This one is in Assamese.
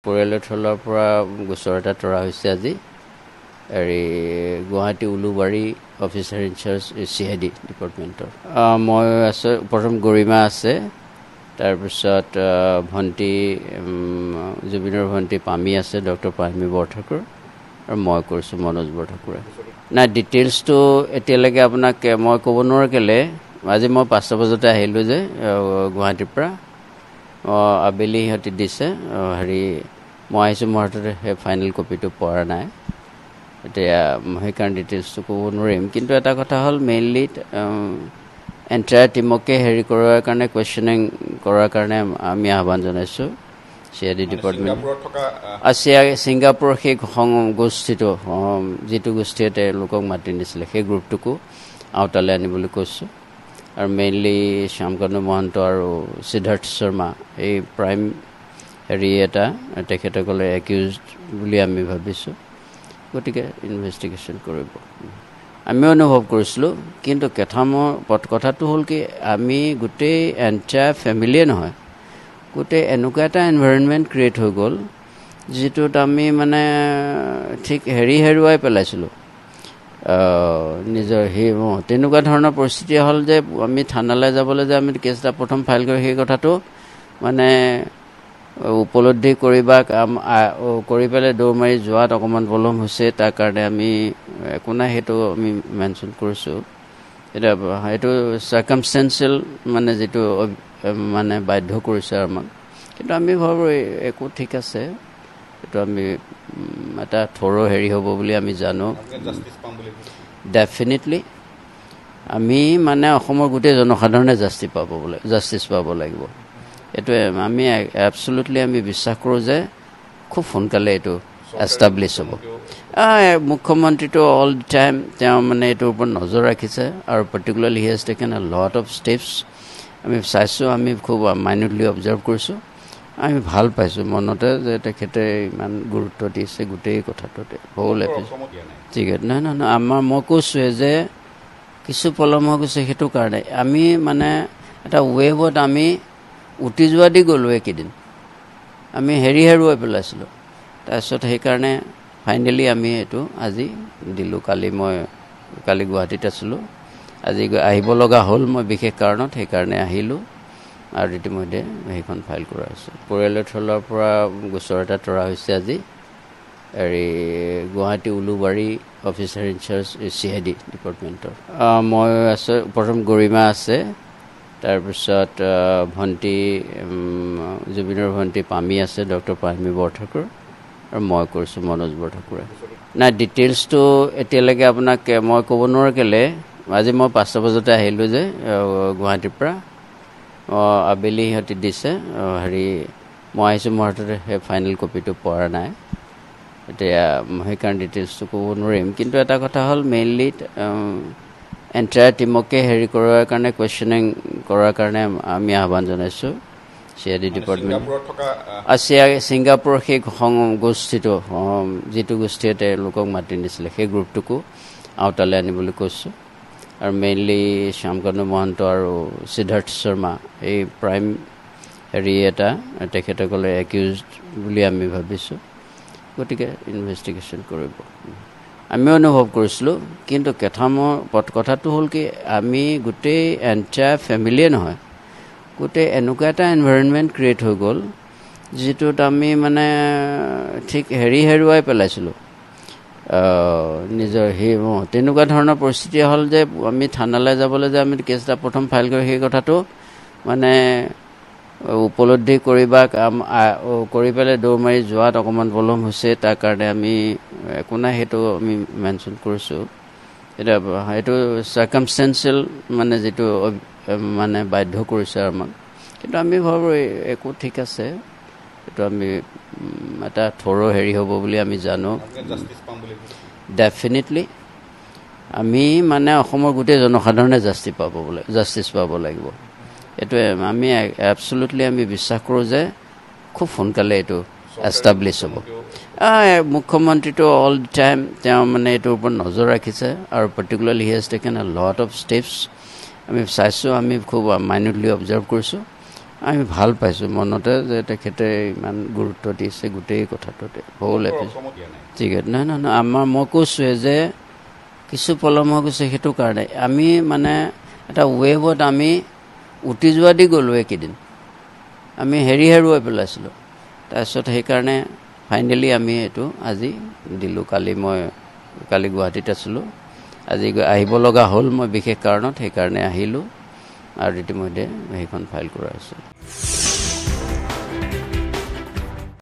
পৰিয়ালৰ ফালৰ পৰা গোচৰ এটা তৰা হৈছে আজি Guwahati Ulubari officer in charge CID ডিপাৰ্টমেণ্টৰ মই আছে প্ৰথম গৰিমা আছে তাৰপিছত ভণ্টি জুবিনৰ ভণ্টি পামি আছে ডক্টৰ পামি বৰঠাকুৰ আৰু মই কৰিছোঁ মনোজ বৰঠাকুৰে নাই ডিটেইলছটো এতিয়ালৈকে আপোনাক মই ক'ব নোৱাৰো কেলে আজি মই 5টা বজাতে আহিলোঁ যে গুৱাহাটীৰ পৰা আবেলি সিহঁতি দিছে মই আহিছোঁ মোৰ হাততে সেই ফাইনেল কপিটো পোৱা নাই এতিয়া সেইকাৰণে ডিটেইলছটো ক'ব নোৱাৰিম কিন্তু এটা কথা হ'ল মেইনলি এণ্টায়াৰ টিমকে কৰাৰ কাৰণে কুৱেশ্যনিং কৰাৰ কাৰণে আমি আহ্বান জনাইছোঁ CID ডিপাৰ্টমেণ্ট ছিংগাপুৰৰ সেই গোষ্ঠীটো যিটো গোষ্ঠীয়ে তেওঁলোকক মাতি নিছিলে সেই গ্ৰুপটোকো আওতালৈ আনিবলৈ কৈছোঁ আৰু মেইনলি শ্যামকানু মহন্ত আৰু সিদ্ধাৰ্থ শৰ্মা এই প্ৰাইম এটা তেখেতসকলে একিউজড বুলি আমি ভাবিছোঁ গতিকে ইনভেষ্টিগেশ্যন কৰিব আমি অনুভৱ কৰিছিলোঁ কিন্তু কথাটো হ'ল কি আমি গোটেই এণ্টায়াৰ ফেমিলিয়ে নহয় গোটেই এনেকুৱা এটা এনভাইৰনমেণ্ট ক্ৰিয়েট হৈ গ'ল যিটোত আমি মানে ঠিক হেৰুৱাই পেলাইছিলোঁ নিজৰ তেনেকুৱা ধৰণৰ পৰিস্থিতি হ'ল যে আমি থানালৈ যাবলৈ যে আমি কেছ এটা প্ৰথম ফাইল কৰি সেই কথাটো মানে উপলব্ধি কৰি পেলাই দৌৰ মাৰি যোৱাত অকণমান পলম হৈছে তাৰ কাৰণে আমি একো নাই সেইটো আমি মেনশ্যন কৰিছোঁ এতিয়া সেইটো চাৰ্কামষ্টেঞ্চিয়েল মানে যিটো মানে বাধ্য কৰিছে আমাক কিন্তু আমি ভাবোঁ একো ঠিক আছে এইটো আমি এটা থ'ৰ' হ'ব বুলি আমি জানো ডেফিনেটলি আমি মানে অসমৰ গোটেই জনসাধাৰণে জাষ্টিছ পাব লাগিব এইটোৱে আমি এবছলুটলি আমি বিশ্বাস কৰোঁ যে খুব সোনকালে এইটো এষ্টাব্লিছ হ'ব মুখ্যমন্ত্ৰীটো অল দি টাইম তেওঁ মানে এইটোৰ ওপৰত নজৰ ৰাখিছে আৰু particularly he has taken A lot of steps আমি চাইছোঁ আমি খুব মাইনিউটলি অবজাৰ্ভ কৰিছোঁ আমি ভাল পাইছোঁ মনতে যে তেখেতে ইমান গুৰুত্ব দিছে গোটেই কথাটোতে হ'ল ঠিক আছে নহয় মই কৈছোঁ যে কিছু পলম হৈ গৈছে সেইটো কাৰণে আমি মানে এটা ৱেভত আমি উটি যোৱা দি গ'লোঁ এইকেইদিন আমি হেৰুৱাই পেলাইছিলোঁ তাৰপিছত সেইকাৰণে ফাইনেলি আমি এইটো আজি দিলোঁ কালি গুৱাহাটীত আছিলোঁ আজি আহিব লগা হ'ল মই বিশেষ কাৰণত সেইকাৰণে আহিলোঁ আৰু ইতিমধ্যে সেইখন ফাইল কৰা হৈছে পৰিয়ালৰ ফালৰ পৰা গোচৰ এটা তৰা হৈছে আজি Guwahati Ulubari officer in charge CID ডিপাৰ্টমেণ্টৰ মই আছে প্ৰথম গৰিমা আছে তাৰপিছত ভণ্টি জুবিনৰ ভণ্টি পামি আছে ডক্টৰ পামি বৰঠাকুৰ আৰু মই কৰিছোঁ মনোজ বৰঠাকুৰে নাই ডিটেইলছটো এতিয়ালৈকে আপোনাক মই ক'ব নোৱাৰো কেলে আজি মই 5টা বজাতে আহিলোঁ যে গুৱাহাটীৰ পৰা আবেলি সিহঁতি দিছে মই আহিছোঁ মোৰ হাততে সেই ফাইনেল কপিটো পোৱা নাই এতিয়া সেইকাৰণে ডিটেইলছটো ক'ব নোৱাৰিম কিন্তু এটা কথা হ'ল মেইনলি এণ্টায়াৰ টিমকে কৰাৰ কাৰণে কুৱেশ্যনিং কৰাৰ কাৰণে আমি আহ্বান জনাইছোঁ CID ডিপাৰ্টমেণ্ট ছিংগাপুৰৰ সেই গোষ্ঠীটো যিটো গোষ্ঠীয়ে তেওঁলোকক মাতি নিছিলে সেই গ্ৰুপটোকো আওতালৈ আনিবলৈ কৈছোঁ আৰু মেইনলি শ্যামকানু মহন্ত আৰু সিদ্ধাৰ্থ শৰ্মা এই প্ৰাইম এটা তেখেতসকলে একিউজড বুলি আমি ভাবিছোঁ গতিকে ইনভেষ্টিগেশ্যন কৰিব আমি অনুভৱ কৰিছিলোঁ কিন্তু কথাটো হ'ল কি আমি গোটেই এণ্টায়াৰ ফেমিলিয়ে নহয় গোটেই এনেকুৱা এটা এনভাইৰনমেণ্ট ক্ৰিয়েট হৈ গ'ল যিটোত আমি মানে ঠিক হেৰুৱাই পেলাইছিলোঁ নিজৰ তেনেকুৱা ধৰণৰ পৰিস্থিতি হ'ল যে আমি থানালৈ যাবলৈ যে আমি কেছ এটা প্ৰথম ফাইল কৰি সেই কথাটো মানে উপলব্ধি কৰি পেলাই দৌৰ মাৰি যোৱাত অকণমান পলম হৈছে তাৰ কাৰণে আমি একো নাই সেইটো আমি মেনশ্যন কৰিছোঁ এতিয়া সেইটো চাৰ্কামষ্টেঞ্চিয়েল মানে যিটো মানে বাধ্য কৰিছে আমাক কিন্তু আমি ভাবোঁ একো ঠিক আছে এইটো আমি এটা থ'ৰ' হ'ব বুলি আমি জানো ডেফিনেটলি আমি মানে অসমৰ গোটেই জনসাধাৰণে জাষ্টিছ পাব লাগিব এইটোৱে আমি এবছলুটলি আমি বিশ্বাস কৰোঁ যে খুব সোনকালে এইটো এষ্টাব্লিছ হ'ব মুখ্যমন্ত্ৰীটো অল দি টাইম তেওঁ মানে এইটোৰ ওপৰত নজৰ ৰাখিছে আৰু particularly he has taken A lot of steps আমি চাইছোঁ আমি খুব মাইনিউটলি অবজাৰ্ভ কৰিছোঁ আমি ভাল পাইছোঁ মনতে যে তেখেতে ইমান গুৰুত্ব দিছে গোটেই কথাটোতে হ'ল ঠিক আছে নহয় মই কৈছোঁৱে যে কিছু পলম হৈ গৈছে সেইটো কাৰণে আমি মানে এটা ৱেভত আমি উটি যোৱা দি গ'লোঁ এইকেইদিন আমি হেৰুৱাই পেলাইছিলোঁ তাৰপিছত সেইকাৰণে ফাইনেলি আমি এইটো আজি দিলোঁ কালি গুৱাহাটীত আছিলোঁ আজি আহিব লগা হ'ল মই বিশেষ কাৰণত সেইকাৰণে আহিলোঁ আৰু ইতিমধ্যে সেইখন ফাইল কৰা হৈছে